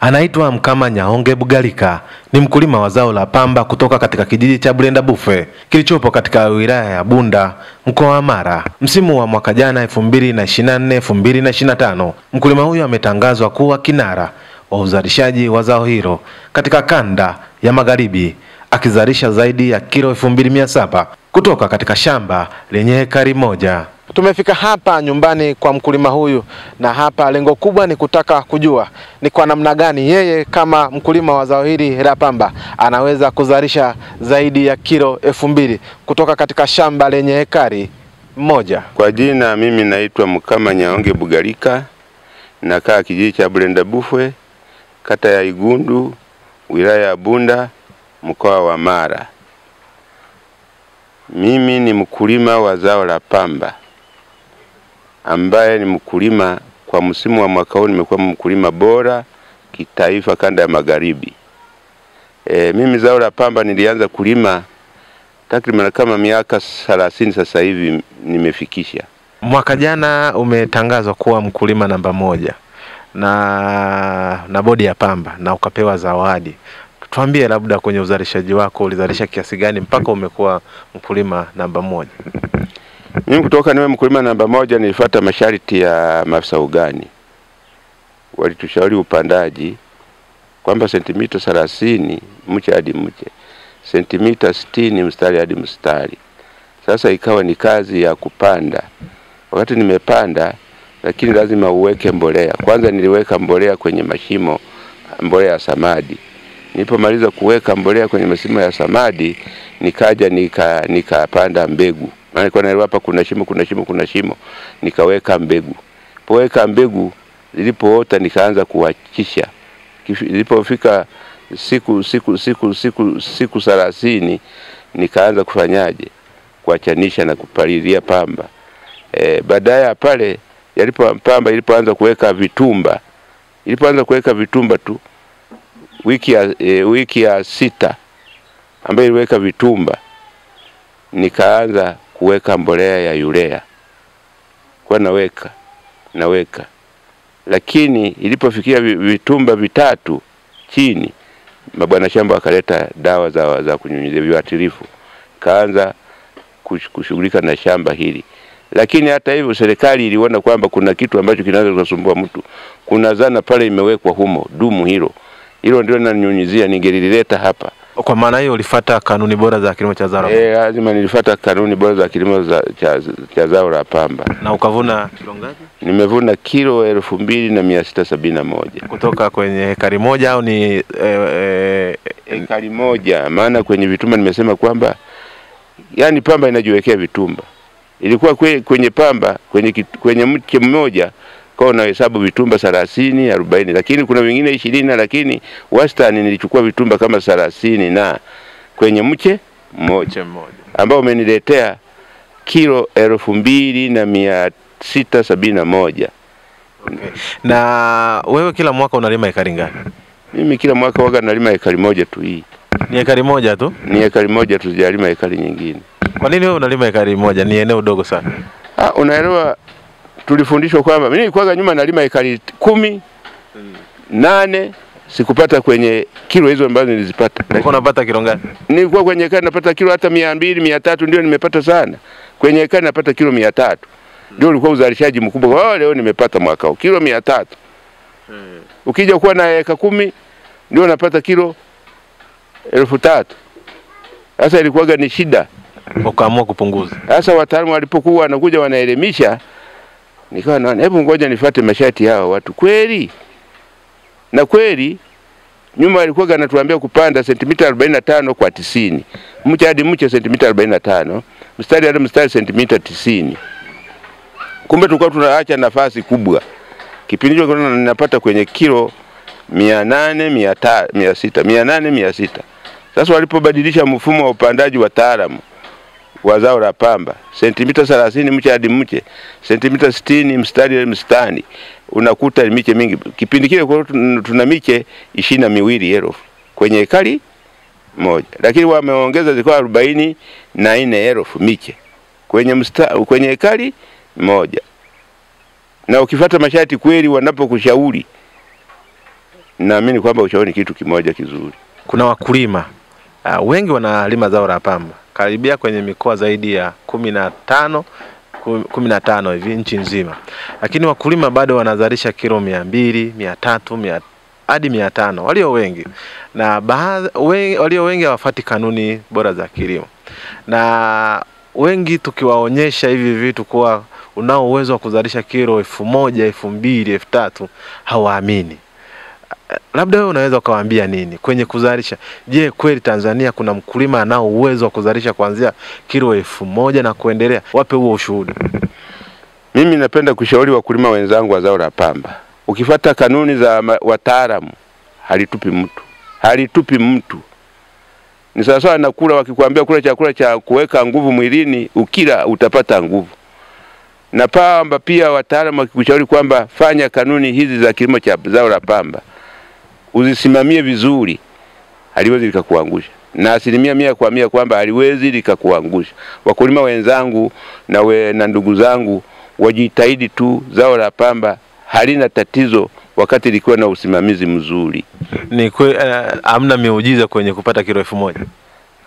Anaitwa Mkama Nyaonge Bugalika, ni mkulima wa zao la pamba kutoka katika kijiji cha Bulenda Bufe kilichopo katika wilaya ya Bunda, mkoa wa Mara. Msimu wa mwaka jana 2024-2025, mkulima huyo ametangazwa kuwa kinara wa uzalishaji wa zao hilo katika kanda ya Magharibi, akizalisha zaidi ya kilo 2700 kutoka katika shamba lenye ekari moja. Tumefika hapa nyumbani kwa mkulima huyu, na hapa lengo kubwa ni kutaka kujua ni kwa namna gani yeye kama mkulima wa zao hili la pamba anaweza kuzalisha zaidi ya kilo 2000 kutoka katika shamba lenye ekari moja. Kwa jina mimi naitwa Mkama Nyaonge Bugalika, nakaa kijiji cha Bulenda Bufe, kata ya Igundu, wilaya ya Bunda, mkoa wa Mara. Mimi ni mkulima wa zao la pamba, ambaye ni mkulima kwa msimu wa mwaka huu nimekuwa mkulima bora kitaifa kanda ya Magharibi. Mimi zao la pamba nilianza kulima takriban kama miaka 30 sasa hivi nimefikisha. Mwaka jana umetangazwa kuwa mkulima namba 1 na bodi ya pamba na ukapewa zawadi. Tuambie labda kwenye uzalishaji wako ulizalisha kiasi gani mpaka umekuwa mkulima namba 1? Mimi kutoka niwe mkulima namba 1 nilifuata masharti ya maafisa ugani. Walitushauri upandaji kwamba sentimita 30 mche hadi mche, sentimita 60 mstari hadi mstari. Sasa ikawa ni kazi ya kupanda. Wakati nimepanda, lakini lazima uweke mbolea. Kwanza niliweka mbolea kwenye mashimo, mbolea ya samadi. Nilipomaliza kuweka mbolea kwenye mashimo ya samadi, nikaja nikapanda mbegu. Maana kwa nini hapa kuna shimo, nikaweka mbegu. Poweka mbegu, zilipoota nikaanza kuhakisha. Ilipofika siku 30 nikaanza kufanyaje? Kuachanisha na kupalilia pamba. Baadaye pale pamba ilipoanza kuweka vitumba. Ilipoanza kuweka vitumba tu wiki ya 6 ambayo iliweka vitumba, nikaanza kuweka mbolea ya urea. Kwa naweka. Lakini ilipofikia vitumba 3 chini, mabwana shamba akaleta dawa za kunyunyizia viuatilifu. Kaanza kushughulika na shamba hili. Lakini hata hivyo serikali iliona kwamba kuna kitu ambacho kinaweza kusumbua mtu. Kuna zana pale imewekwa humo, dumu hilo ndio ninanyunyizia, ningelileta hapa. Kwa maana hiyo ulifuata kanuni bora za kilimo cha zao. Lazima nilifuata kanuni bora za kilimo cha zao la pamba. Na ukavuna kilo ngapi? Nimevuna kilo 2671. Kutoka kwenye ekari moja au ni ekari moja? Maana kwenye vitumba nimesema kwamba yani pamba inajiwekea vitumba. Ilikuwa kwenye pamba kwenye mche mmoja kwa unahesabu vitumba 30 40, lakini kuna wengine 20, lakini wastani nilichukua vitumba kama 30 na kwenye mche mmoja ambao umeniletea kilo 2671. Okay. Na wewe kila mwaka unalima ekari ngapi? Mimi kila mwaka waga nalima ekari moja tu hii. Ni ekari moja tu? Ni ekari moja tu, sijalima ekari nyingine. Kwa nini wewe unalima ekari moja? Ni eneo dogo sana. Unaelewa, tulifundishwa kwamba mimi nilikuwa nyuma nalima ekari 10, 8, sikupata kwenye kilo hizo ambazo nilizipata. Ulikuwa unapata kilo ngapi? Nilikuwa kwenye ekari napata kilo hata 200, 300 ndio nimepata sana. Kwenye ekari napata kilo 300. Ndio ulikuwa uzalishaji mkubwa. Leo nimepata mwaka huu kilo 300. Ukija kuwa na eka 10 ndio napata kilo 3000. Sasa ilikuwa ni shida. Ukaamua kupunguza. Sasa wataalamu walipokuwa wanakuja wanaelimisha, nikawa naona hebu ngoja nifuate masharti yao watu kweli. Na kweli nyuma alikuwa anatuambia kupanda sentimita 45 kwa 90. Mche hadi mche sentimita 45, mstari hadi mstari sentimita 90. Kumbe tulikuwa tunaacha nafasi kubwa. Kipindi hicho ninapata kwenye kilo 800, 600. Sasa walipobadilisha mfumo wa upandaji wa taalamu wa zao la pamba, sentimita 30 mche hadi mche, sentimita 60 mstari hadi mstari, unakuta miche mingi. Kipindi kile kwa tuna miche 22,000 kwenye ekari moja, lakini wameongeza zilikuwa 44,000 miche kwenye ekari moja. Na ukifuata masharti kweli wanapokushauri naamini kwamba ushauri ni kitu kimoja kizuri. Kuna wakulima wengi wanalima zao la pamba karibia kwenye mikoa zaidi ya 15 hivi nchi nzima, lakini wakulima bado wanazalisha kilo 200, 300 hadi 500 walio wengi, na walio wengi hawafuati kanuni bora za kilimo, na wengi tukiwaonyesha hivi vitu kuwa unao uwezo wa kuzalisha kilo 1000, 2000, 3000 hawaamini. Labda wewe unaweza ukawaambia nini kwenye kuzalisha? Je, kweli Tanzania kuna mkulima anao uwezo wa kuzalisha kuanzia kilo 1000 na kuendelea? Wape huo ushuhuda. Mimi napenda kushauri wakulima wenzangu wa zao la pamba, ukifuata kanuni za wataalamu halitupi mtu. Ni sawa na kula, wakikwambia kula chakula cha kuweka nguvu mwilini, ukila utapata nguvu. Na pamba pia wataalamu wakikushauri kwamba fanya kanuni hizi za kilimo cha zao la pamba, uzisimamie vizuri, haliwezi likakuangusha. Na 100% kwamba haliwezi likakuangusha. Wakulima wenzangu na ndugu zangu wajitahidi tu, zao la pamba halina tatizo wakati likiwa na usimamizi mzuri. Ni hamna miujiza kwenye kupata kilo 1000?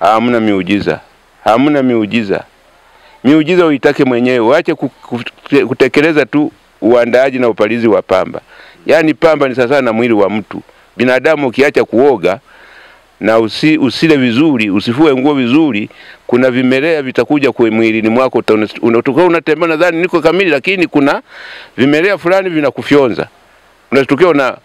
Hamna miujiza. Hamna miujiza. Miujiza uitake mwenyewe, waache kutekeleza tu uandaaji na upalizi wa pamba. Yaani pamba ni sasa na mwili wa mtu. Binadamu ukiacha kuoga na usile vizuri, usifue nguo vizuri, kuna vimelea vitakuja kwa mwilini mwako, unatoka unatembea nadhani niko kamili, lakini kuna vimelea fulani vinakufyonza. Unatokea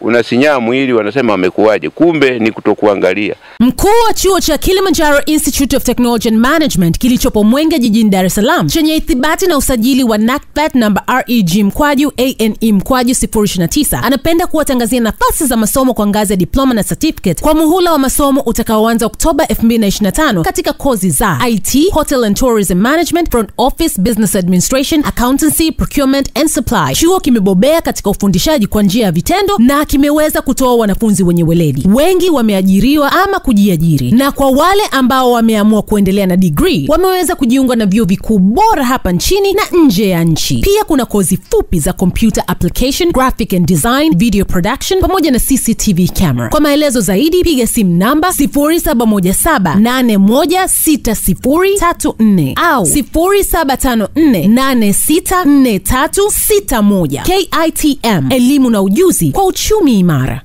unasinyaa mwili, wanasema amekuaje, kumbe ni kutokuangalia. Mkuu wa chuo cha Kilimanjaro Institute of Technology and Management kilichopo Mwenge jijini Dar es Salaam chenye ithibati na usajili wa NACPAT namba REG/ANE/029 anapenda kuwatangazia nafasi za masomo kwa ngazi ya diploma na certificate kwa muhula wa masomo utakaoanza Oktoba 2025 katika kozi za IT, Hotel and Tourism Management, Front Office, Business Administration, Accountancy, Procurement and Supply. Chuo kimebobea katika ufundishaji kwa njia ya vitendo na kimeweza kutoa wanafunzi wenye weledi. Wengi wameajiriwa ama kujiajiri, na kwa wale ambao wameamua kuendelea na degree wameweza kujiunga na vyuo vikuu bora hapa nchini na nje ya nchi. Pia kuna kozi fupi za computer application, graphic and design, video production pamoja na CCTV camera. Kwa maelezo zaidi piga simu namba 0717816034 au 0754864361. KITM, elimu na ujuzi kwa uchumi imara.